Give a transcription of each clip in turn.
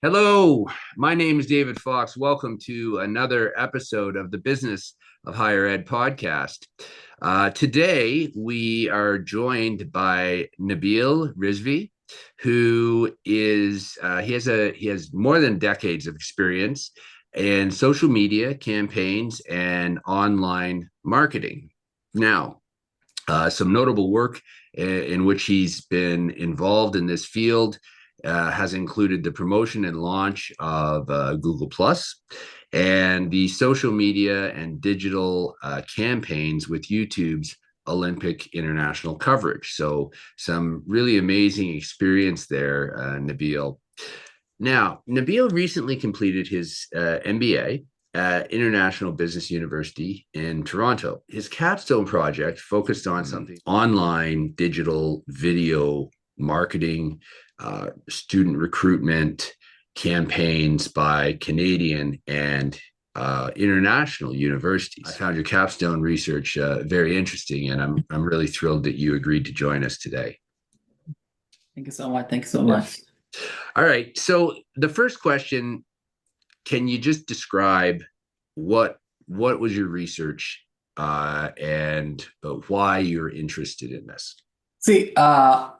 Hello, my name is David Fox. Welcome to another episode of the Business of Higher Ed podcast. Today, we are joined by Nabeel Rizvi, who is he has more than decades of experience in social media campaigns and online marketing. Now, some notable work in which he's been involved in this field has included the promotion and launch of Google Plus and the social media and digital campaigns with YouTube's Olympic international coverage. So some really amazing experience there, Nabeel. Now, Nabeel recently completed his MBA at International Business University in Toronto. His capstone project focused on something online, digital, video marketing, student recruitment campaigns by Canadian and international universities. I found your capstone research very interesting, and I'm really thrilled that you agreed to join us today. Thank you so much. Thank you so much. All right. So the first question, can you just describe what was your research and why you're interested in this? See, I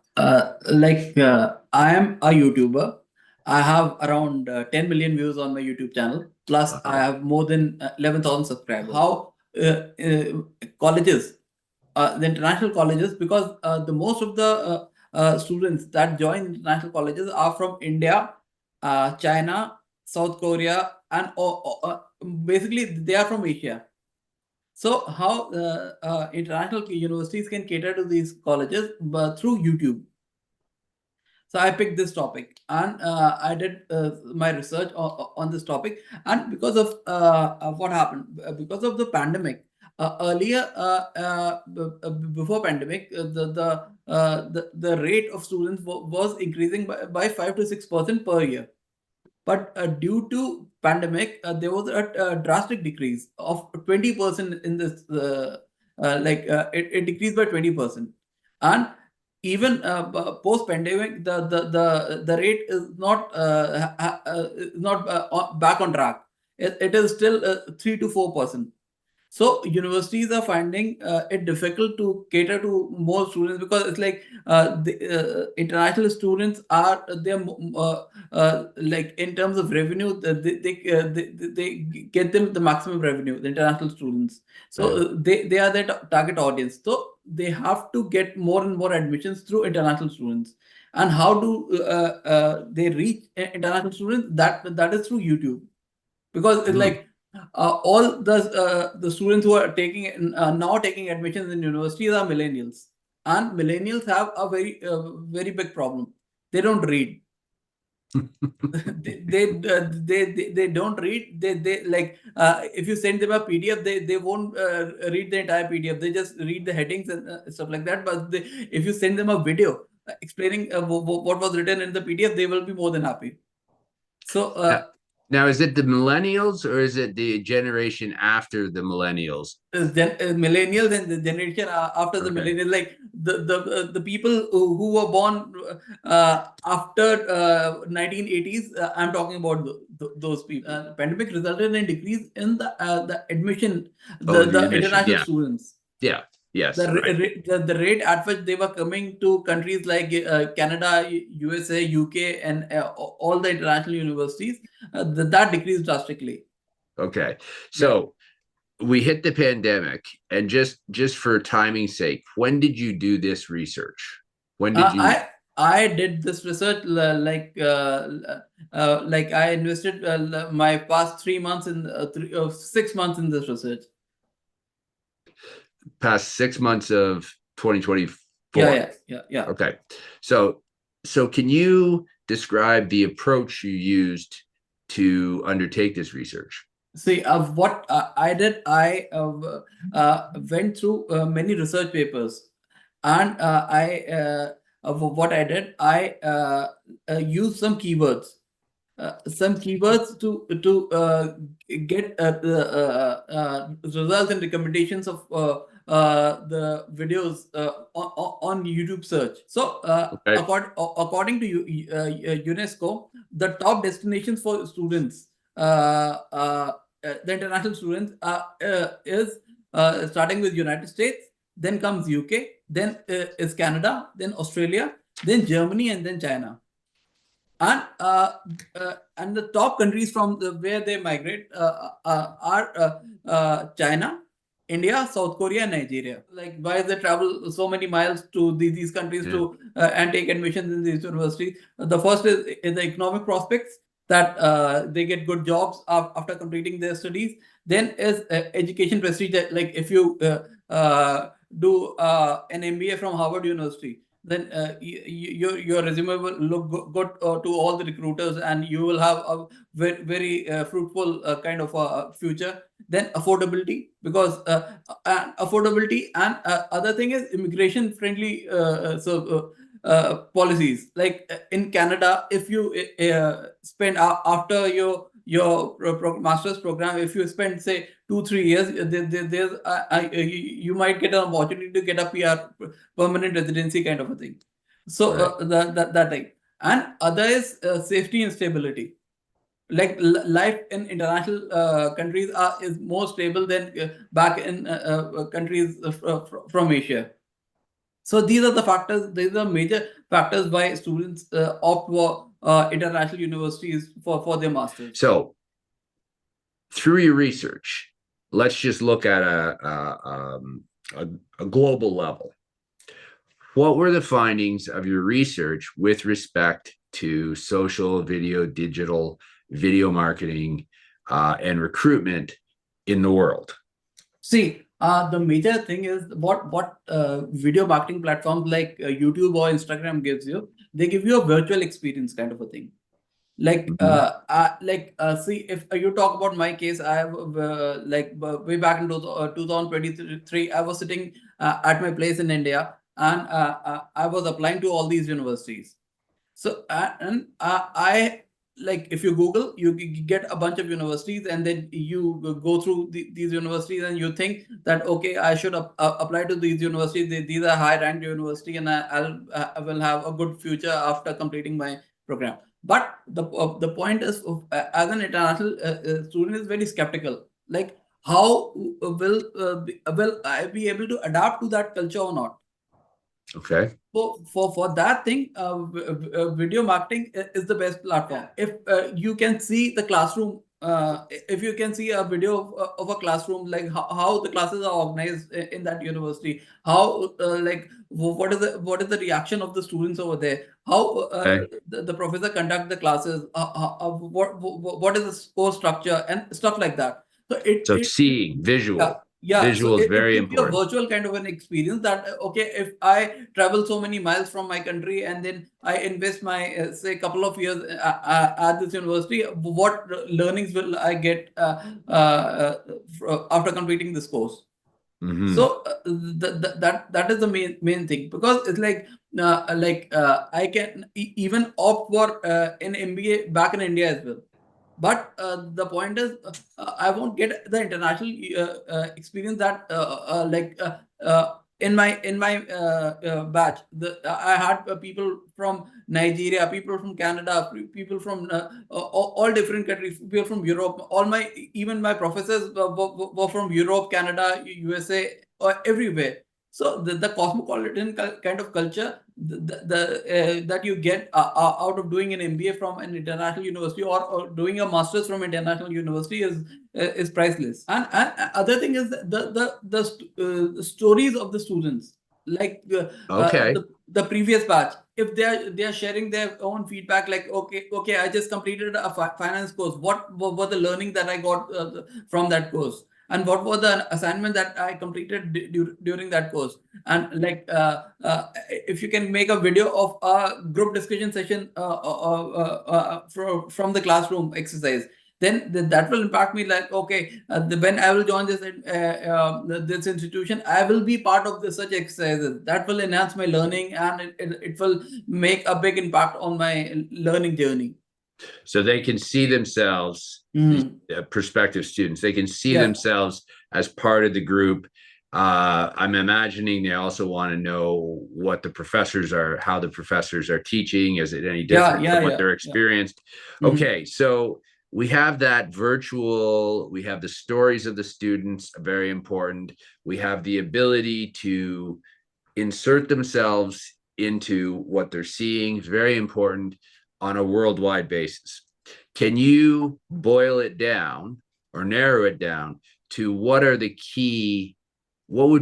am a YouTuber. I have around 10 million views on my YouTube channel. Plus, I have more than 11,000 subscribers. How colleges, the international colleges, because the most of the students that join international colleges are from India, China, South Korea, and basically they are from Asia. So how international universities can cater to these colleges but through YouTube. So I picked this topic and I did my research on this topic. And because of what happened, because of the pandemic, earlier before pandemic, the rate of students was increasing by 5 to 6% per year. But due to pandemic, there was a drastic decrease of 20% in this. It decreased by 20%, and even post pandemic, the rate is not back on track. It is still 3 to 4%. So universities are finding it difficult to cater to more students because it's like the international students are they're like in terms of revenue they get them the maximum revenue, the international students. So they are their target audience. So they have to get more and more admissions through international students. And how do they reach international students? That is through YouTube, because it's like all the students who are taking now taking admissions in universities are millennials, and millennials have a very big problem. They don't read. They don't read. They like if you send them a PDF, they won't read the entire PDF. They just read the headings and stuff like that. But if you send them a video explaining what was written in the PDF, they will be more than happy. So now, is it the millennials or is it the generation after the millennials? Millennials and the generation after the millennials, like the people who were born after 1980s. I'm talking about those people. Pandemic resulted in a decrease in the admission, the international students. Yeah. Yes. The rate at which they were coming to countries like Canada, USA, UK, and all the international universities, that decreased drastically. Okay. So we hit the pandemic, and just for timing's sake, when did you do this research? When did you? I did this research like I invested my past 3 months in 6 months in this research. Past 6 months of 2024. Yeah. Okay. So can you describe the approach you used to undertake this research? See, what I did, I went through many research papers, and what I did, I used some keywords. some keywords to get results and recommendations of the videos on YouTube search. So, Okay. according to UNESCO, the top destinations for students, the international students, is starting with United States, then comes UK, then is Canada, then Australia, then Germany, and then China. And the top countries from where they migrate are China, India, South Korea, and Nigeria. Like, why they travel so many miles to these countries to and take admissions in these universities? The first is the economic prospects, that they get good jobs after completing their studies. Then is education prestige. That, like, if you do an MBA from Harvard University, then your resume will look good to all the recruiters, and you will have a very fruitful kind of future. Then affordability, because affordability, and other thing is immigration friendly policies. Like, in Canada, if you spend after your master's program, if you spend, say, 2-3 years, there's you might get an opportunity to get a PR, permanent residency kind of a thing. So, that type. And other is safety and stability. Like, life in international countries is more stable than back in countries from Asia. So these are the factors. These are major factors why students opt for international universities for their masters. So, through your research, let's just look at a global level. What were the findings of your research with respect to social, video, digital, video marketing, and recruitment in the world? See, the major thing is what video marketing platforms like YouTube or Instagram gives you. They give you a virtual experience kind of a thing. Like, see, if you talk about my case, I have way back in 2023, I was sitting at my place in India, and I was applying to all these universities. So, I, like, if you Google, you get a bunch of universities, and then you go through these universities, and you think that, okay, I should apply to these universities. These are high ranked university, and I will have a good future after completing my program. But the point is, as an international student, is very skeptical. Like, how will I be able to adapt to that culture or not? Okay. For that thing, video marketing is the best platform. If you can see the classroom, if you can see a video of a classroom, like how the classes are organized in that university, how what is the reaction of the students over there, how the professor conduct the classes, what is the course structure and stuff like that. So seeing visual. So is it very gives you a important. virtual kind of an experience, that, okay, if I travel so many miles from my country, and then I invest my say couple of years at this university, what learnings will I get after completing this course? So that is the main thing, because it's like I can even opt for an MBA back in India as well. But the point is, I won't get the international experience that in my batch. I had people from Nigeria, people from Canada, people from all different countries, people from Europe. Even my professors were from Europe, Canada, USA, or everywhere. So the cosmopolitan kind of culture that you get out of doing an MBA from an international university, or doing a master's from international university is priceless. And other thing is the stories of the students, like the previous batch. If they are sharing their own feedback, like, okay, I just completed a finance course. What were the learning that I got from that course? And what was the assignment that I completed during that course? And like, if you can make a video of a group discussion session from the classroom exercise, then that will impact me. Like, okay, when I will join this institution, I will be part of such exercises. That will enhance my learning, and it will make a big impact on my learning journey. So they can see themselves, these prospective students, they can see themselves as part of the group. I'm imagining they also want to know what the professors are, how the professors are teaching. Is it any different from what they're experienced? Okay, so we have that virtual, we have the stories of the students, very important. We have the ability to insert themselves into what they're seeing, very important, on a worldwide basis. Can you boil it down or narrow it down to what would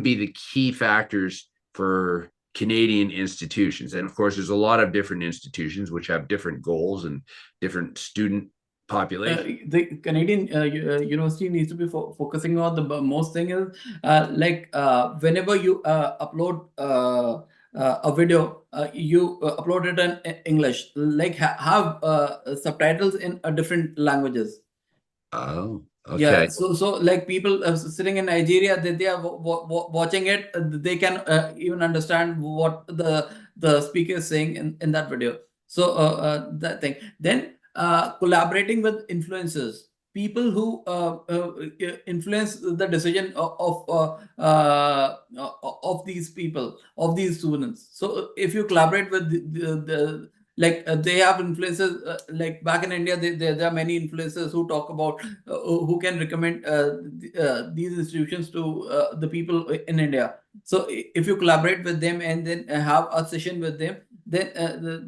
be the key factors for Canadian institutions? And of course, there's a lot of different institutions which have different goals and different student population. The Canadian university needs to be focusing on the most thing is whenever you upload a video, you upload it in English, like have subtitles in different languages. Oh, okay. Yeah, so like people sitting in Nigeria, they are watching it. They can even understand what the speaker is saying in that video. So that thing. Then collaborating with influencers, people who influence the decision of these people, of these students. So if you collaborate with the like they have influencers like back in India, there are many influencers who talk about who can recommend these institutions to the people in India. So if you collaborate with them and then have a session with them, then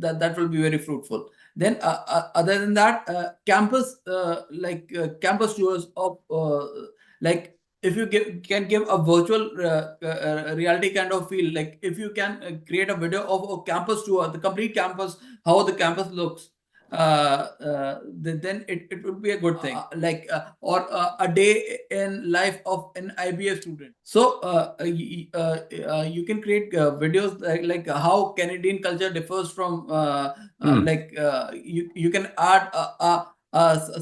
that will be very fruitful. Then other than that, campus campus tours of like if you can give a virtual reality kind of feel, like if you can create a video of a campus tour, the complete campus, how the campus looks, then it would be a good thing. Or a day in life of an IBA student. So you can create videos like how Canadian culture differs from you can add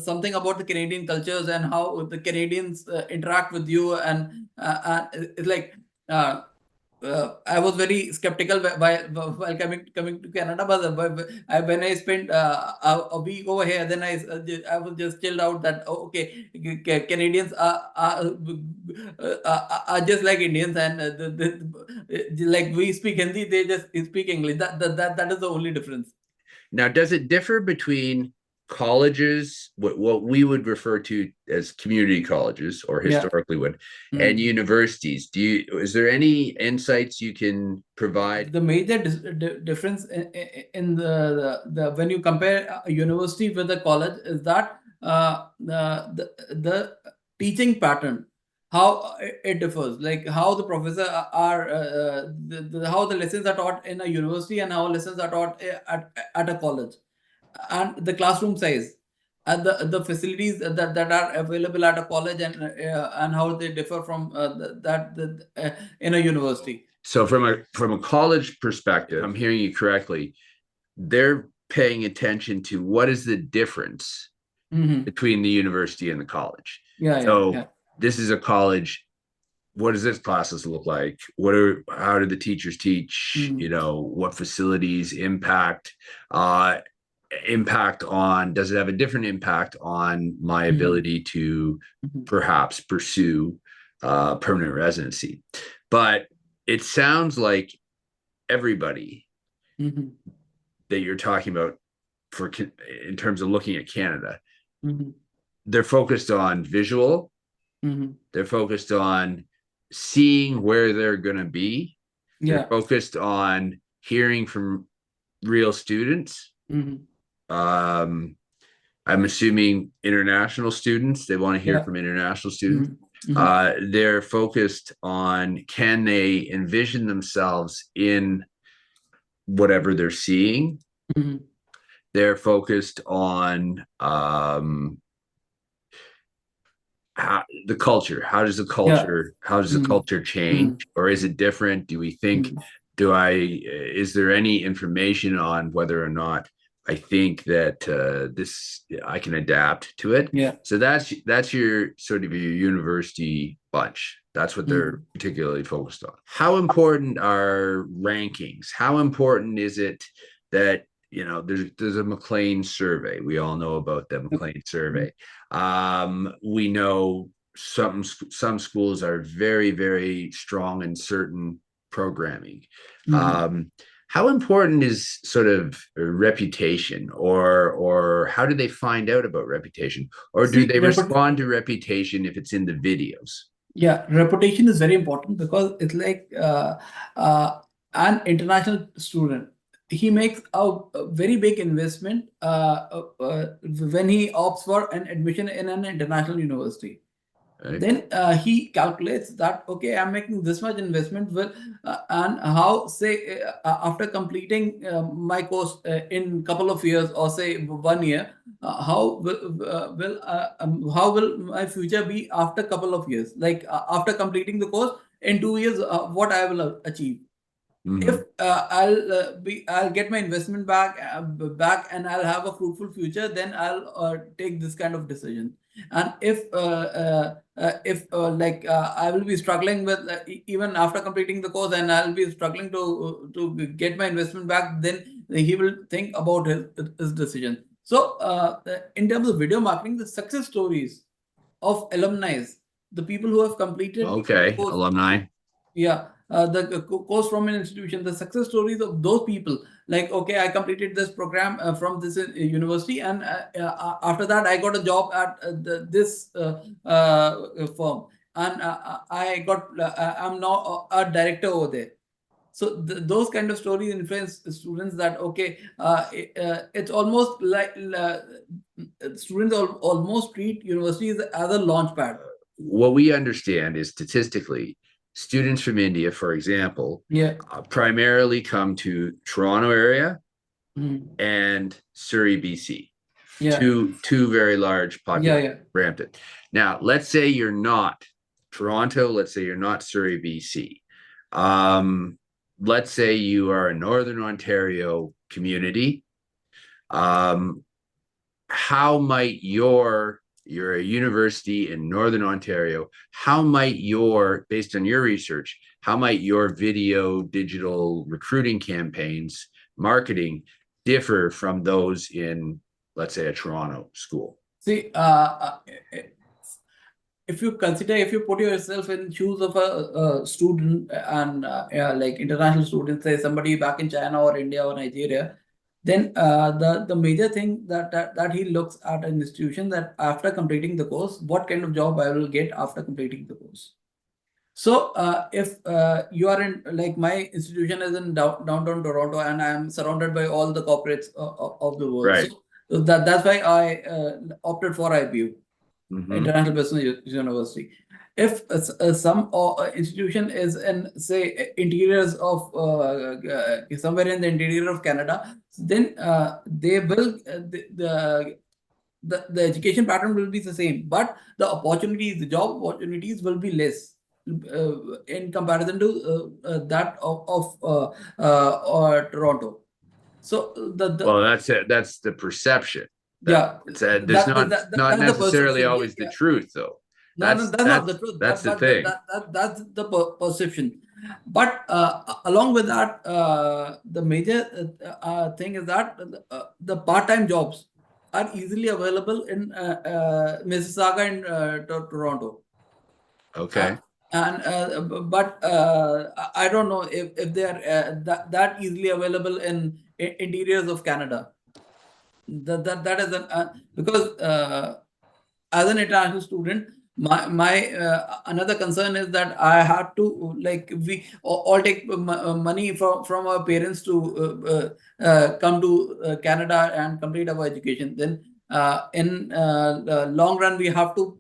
something about the Canadian cultures and how the Canadians interact with you, and it's like I was very skeptical while coming to Canada, but when I spent a week over here, then I was just chilled out that okay, Canadians are just like Indians, and like we speak Hindi, they just speak English. That is the only difference. Now, does it differ between colleges, what we would refer to as community colleges or historically would, and universities? Is there any insights you can provide? The major difference in the when you compare a university with a college is that the teaching pattern, how it differs, like how the professor are how the lessons are taught in a university and how lessons are taught at a college, and the classroom size and the facilities that are available at a college, and how they differ from in a university. So from a college perspective, I'm hearing you correctly, they're paying attention to what is the difference between the university and the college. This is a college. What does this classes look like? How do the teachers teach? What facilities impact on, does it have a different impact on my ability to perhaps pursue permanent residency? But it sounds like everybody that you're talking about in terms of looking at Canada, they're focused on visual, they're focused on seeing where they're going to be, they're focused on hearing from real students. I'm assuming international students, they want to hear from international students. They're focused on, can they envision themselves in whatever they're seeing? They're focused on the culture. How does the culture change, or is it different? Do we think, is there any information on whether or not I think that I can adapt to it? So that's your sort of your university bunch. That's what they're particularly focused on. How important are rankings? How important is it that there's a McLean survey. We all know about the McLean survey. We know some schools are very, very strong in certain programming. How important is sort of reputation, or how do they find out about reputation, or do they respond to reputation if it's in the videos? Yeah, reputation is very important because it's like an international student. He makes a very big investment when he opts for an admission in an international university. Right. Then he calculates that, okay, I'm making this much investment with, and how, say, after completing my course in couple of years, or say 1 year, how will my future be after couple of years? Like after completing the course in 2 years, what I will achieve. If I'll get my investment back, and I'll have a fruitful future, then I'll take this kind of decision. And if I will be struggling with even after completing the course, and I'll be struggling to get my investment back, then he will think about his decision. So in terms of video marketing, the success stories of alumni, the people who have completed alumni. Yeah, the course from an institution, the success stories of those people, like, okay, I completed this program from this university, and after that I got a job at this firm, and I'm now a director over there. So those kind of stories influence students that, okay, it's almost like students almost treat universities as a launch pad. What we understand is, statistically, students from India, for example, primarily come to Toronto area and Surrey, BC. Two very large populations. Brampton. Now, let's say you're not Toronto. Let's say you're not Surrey, BC. Let's say you are a Northern Ontario community. How might you're a university in Northern Ontario, based on your research, how might your video digital recruiting campaigns, marketing, differ from those in, let's say, a Toronto school? See, if you put yourself in shoes of a student, and like international students, say somebody back in China or India or Nigeria, then the major thing that he looks at an institution, that after completing the course, what kind of job I will get after completing the course. So if you are in, like, my institution is in downtown Toronto, and I am surrounded by all the corporates of the world. Right. So that's why I opted for IBU, International Business University. If some institution is in, say, interiors of somewhere in the interior of Canada, then they will the education pattern will be the same, but the job opportunities will be less in comparison to that of Toronto. So that's it. That's the perception. That's not necessarily always the truth, though. That's not the truth. That's the thing. That's the perception. But along with that, the major thing is that the part-time jobs are easily available in Mississauga and Toronto. Okay. But I don't know if they are that easily available in interiors of Canada. That is because as an international student, my another concern is that I have to, like, we all take money from our parents to come to Canada and complete our education. Then in the long run, we have to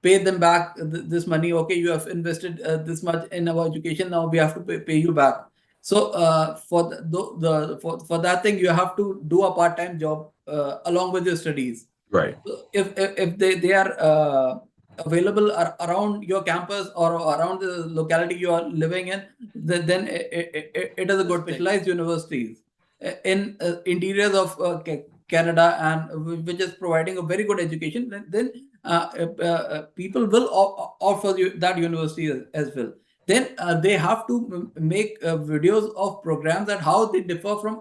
pay them back this money. Okay, you have invested this much in our education. Now we have to pay you back. So for that thing, you have to do a part-time job along with your studies. Right. So if they are available around your campus or around the locality you are living in, then it is a good specialized universities in interiors of Canada, and which is providing a very good education. Then people will offer you that university as well. Then they have to make videos of programs and how they differ from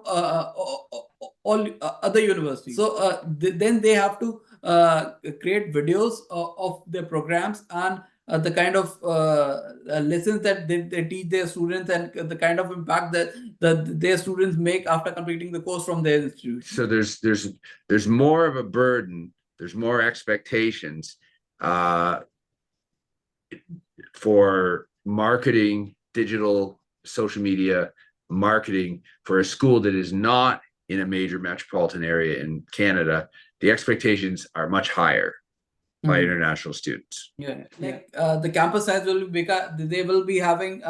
all other universities. So then they have to create videos of their programs and the kind of lessons that they teach their students and the kind of impact that their students make after completing the course from their institution. So there's more of a burden, there's more expectations for marketing, digital, social media marketing for a school that is not in a major metropolitan area in Canada. The expectations are much higher by international students. Yeah, like the campus size will be bigger. They will be having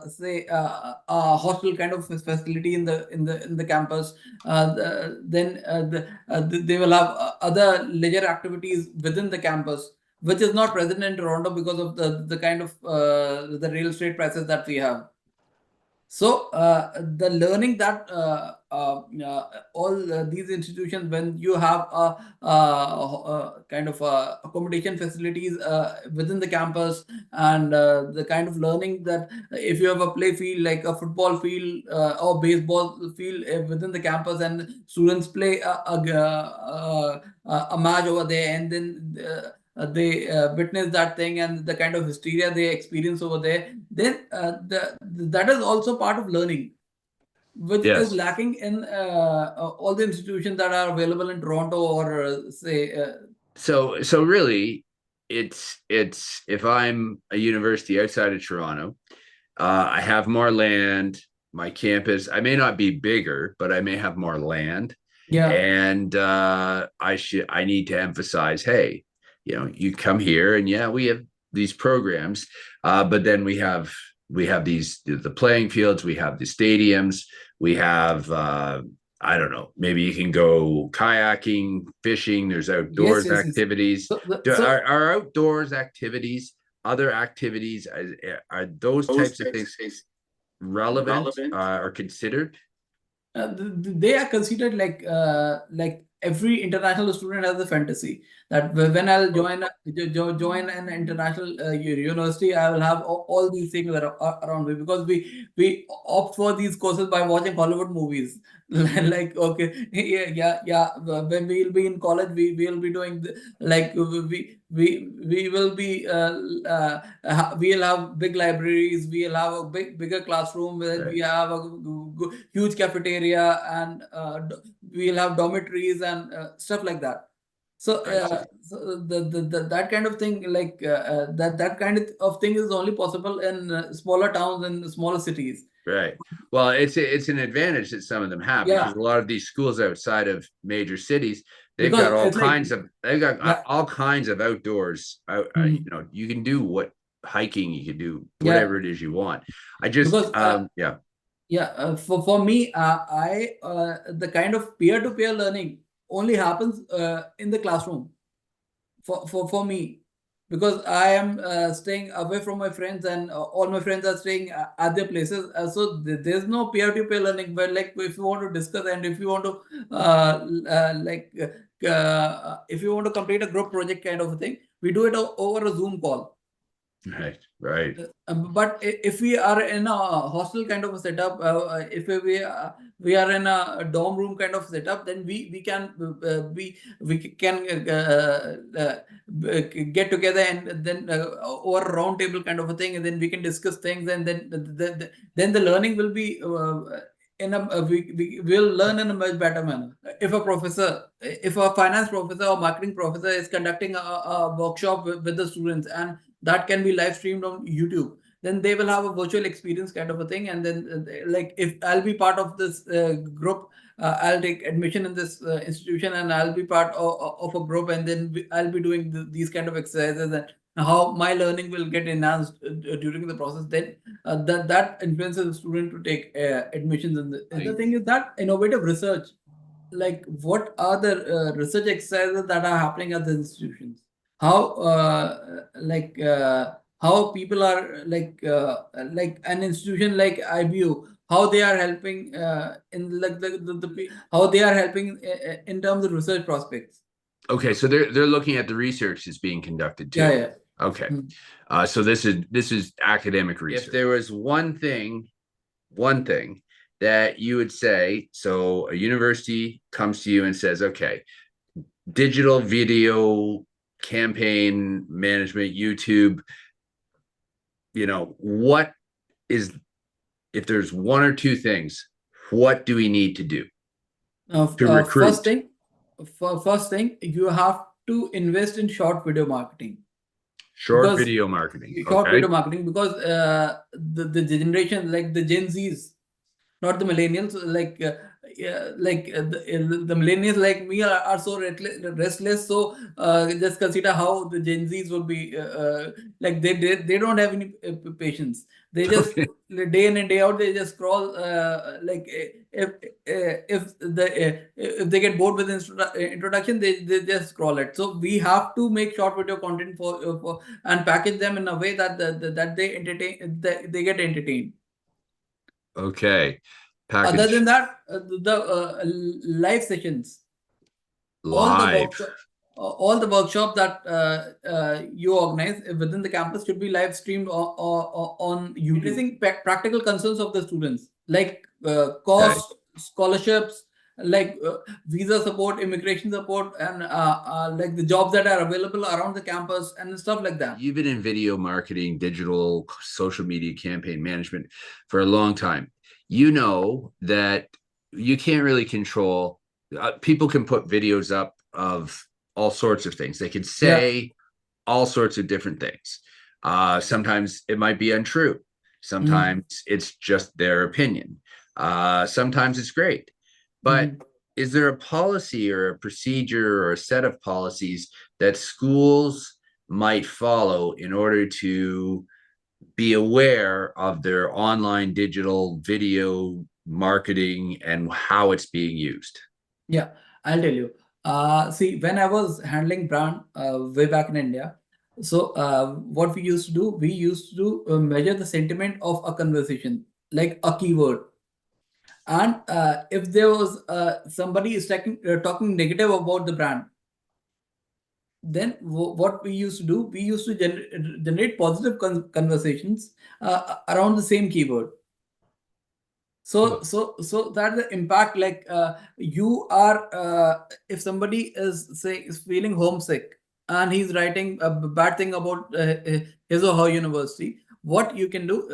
say a hostel kind of facility in the campus. They will have other leisure activities within the campus, which is not present in Toronto because of the kind of the real estate prices that we have. So the learning that all these institutions, when you have kind of accommodation facilities within the campus, and the kind of learning that if you have a play field like a football field or baseball field within the campus, and students play a match over there, and then they witness that thing and the kind of hysteria they experience over there, then that is also part of learning, which is lacking in all the institutions that are available in Toronto or say. So really, it's if I'm a university outside of Toronto, I have more land. My campus, I may not be bigger, but I may have more land. Yeah. And I need to emphasize, hey, you come here and yeah, we have these programs, but then we have the playing fields, we have the stadiums, we have I don't know, maybe you can go kayaking, fishing, there's outdoors activities. Are outdoors activities, other activities, are those types of things relevant or considered? They are considered like every international student has a fantasy that when I'll join an international university, I will have all these things around me, because we opt for these courses by watching Hollywood movies. Like, okay, yeah. When we'll be in college, we will be doing we will be we'll have big libraries, we'll have a bigger classroom, where we have a huge cafeteria, and we'll have dormitories and stuff like that. So, that kind of thing, like that kind of thing is only possible in smaller towns and smaller cities. Right. Well, it's an advantage that some of them have, because a lot of these schools outside of major cities, they've got all kinds of outdoors. You can do hiking, you can do whatever it is you want. For me, the kind of peer-to-peer learning only happens in the classroom for me, because I am staying away from my friends, and all my friends are staying at their places. So there's no peer-to-peer learning. But like, if you want to discuss, and if you want to if you want to complete a group project kind of a thing, we do it over a Zoom call. Right. But if we are in a hostel kind of a setup, if we are in a dorm room kind of setup, then we can get together, and then over a round table kind of a thing, and then we can discuss things, and then the learning will be we will learn in a much better manner. If a finance professor or marketing professor is conducting a workshop with the students, and that can be live streamed on YouTube, then they will have a virtual experience kind of a thing. And then like, if I'll be part of this group, I'll take admission in this institution, and I'll be part of a group, and then I'll be doing these kind of exercises, and how my learning will get enhanced during the process. Then that influences the student to take admissions in the thing is that innovative research, like what are the research exercises that are happening at the institutions, how how people are like an institution like IBU, how they are helping in like how they are helping in terms of research prospects. Okay, so they're looking at the research that's being conducted too. Yeah. Okay. So this is academic research. If there was one thing that you would say, so a university comes to you and says, okay, digital video campaign management, YouTube, what is, if there's one or two things, what do we need to do to First recruit? thing, first thing, you have to invest in short video marketing. Short Because video marketing. short Okay. video marketing, because the generation, like the Gen Zs, not the millennials, the millennials like me are so restless. So just consider how the Gen Zs would be, like they don't have any patience. They just Okay. day in and day out they just scroll, if they get bored with introduction, they just scroll it. So we have to make short video content for and package them in a way that that they entertain, they get entertained. Okay. Other Package than that, the live sessions, all the live. workshop, all the workshop that you organize within the campus should be live streamed on YouTube. Addressing practical concerns of the students, like Okay. cost, scholarships, like visa support, immigration support, and like the jobs that are available around the campus and stuff like that. You've been in video marketing, digital social media campaign management for a long time. You know that you can't really control. People can put videos up of all sorts of things. They can Yeah. say all sorts of different things. Sometimes it might be untrue. Sometimes it's just their opinion. Sometimes it's great. But is there a policy or a procedure or a set of policies that schools might follow in order to be aware of their online digital video marketing and how it's being used? Yeah, I'll tell you. See, when I was handling brand way back in India, so what we used to do, we used to measure the sentiment of a conversation, like a keyword. And if there was somebody is talking negative about the brand, then what we used to do, we used to generate positive conversations around the same keyword. So that the impact, like you are, if somebody is feeling homesick and he's writing a bad thing about his or her university, what you can do,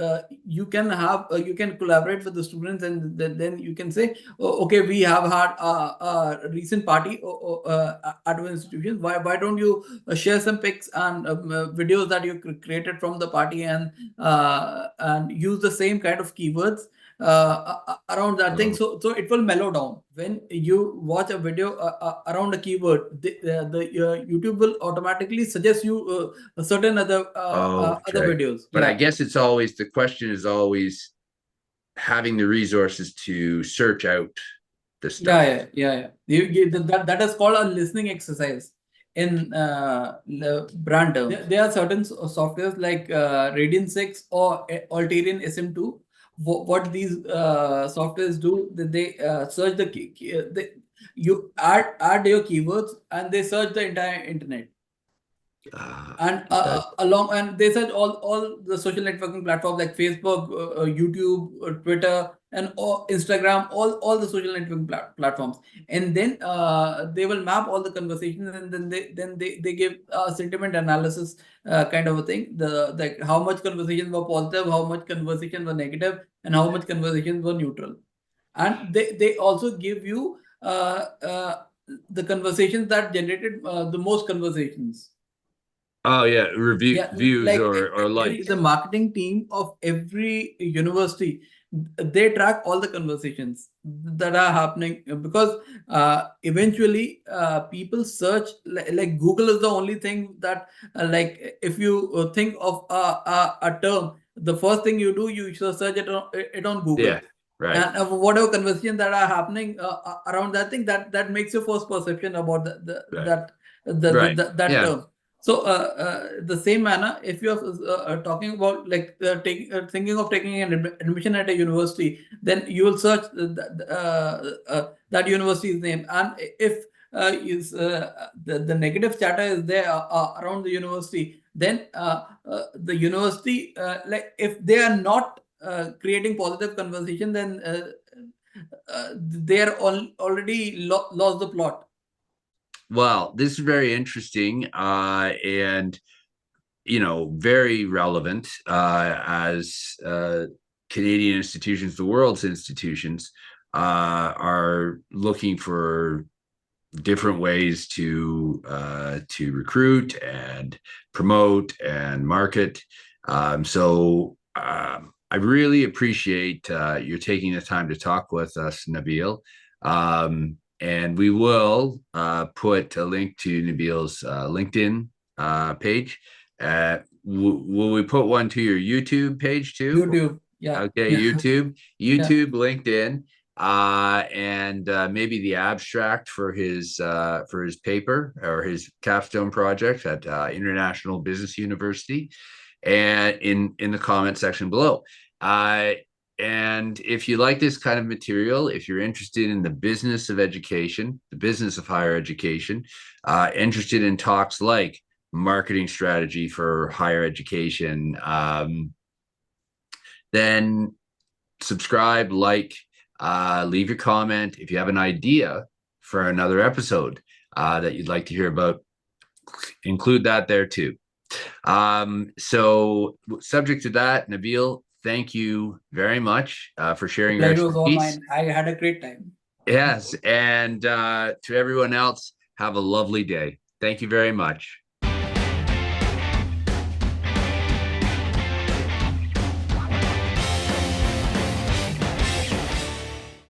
you can have, you can collaborate with the students, and then you can say, oh, okay, we have had a recent party at our institution. Why don't you share some pics and videos that you created from the party, and use the same kind of keywords around that thing, so it will mellow down. When you watch a video around a keyword, the YouTube will automatically suggest you certain other other Okay. videos. But I Yeah. guess it's always, the question is always having the resources to search out the Yeah, stuff. that is called a listening exercise in the brand terms. There are certain softwares like Radian 6 or Alterian SM2. What these softwares do, they search the you add your keywords and they search the entire internet. And Okay. along, and they search all the social networking platforms like Facebook, YouTube, Twitter, and Instagram, all the social networking platforms. And then they will map all the conversations, and then they give sentiment analysis kind of a thing. The like how much conversations were positive, how much conversations were negative, and how much conversations were neutral. And they also give you the conversations that generated the most conversations. Oh yeah, review Yeah, views like or the likes. marketing team of every university, they track all the conversations that are happening, because eventually people search, like Google is the only thing that like if you think of a term, the first thing you do, you search it on Google. Yeah, right, And whatever conversations that are happening around that thing, that makes your first perception about right, that right. that Yeah. term. So, the same manner, if you're talking about like thinking of taking an admission at a university, then you will search that university's name, and if the negative chatter is there around the university, then the university, like if they are not creating positive conversation, then they are already lost the plot. Well, this is very interesting, and very relevant, as Canadian institutions, the world's institutions, are looking for different ways to recruit and promote and market. I really appreciate you're taking the time to talk with us, Nabeel. And we will put a link to Nabeel's LinkedIn page. Will we put one to your YouTube page too? YouTube. Yeah. Okay, Yeah. YouTube, Yeah. LinkedIn, and maybe the abstract for his paper or his capstone project at International Business University, and in the comment section below. Uh, and if you like this kind of material, if you're interested in the business of education, the business of higher education, interested in talks like marketing strategy for higher education, then subscribe, like, leave your comment. If you have an idea for another episode that you'd like to hear about, include that there too. So subject to that, Nabeel, thank you very much for The sharing your pleasure was all expertise. mine. I had a great time. Yes, and to everyone else, have a lovely day. Thank you very much.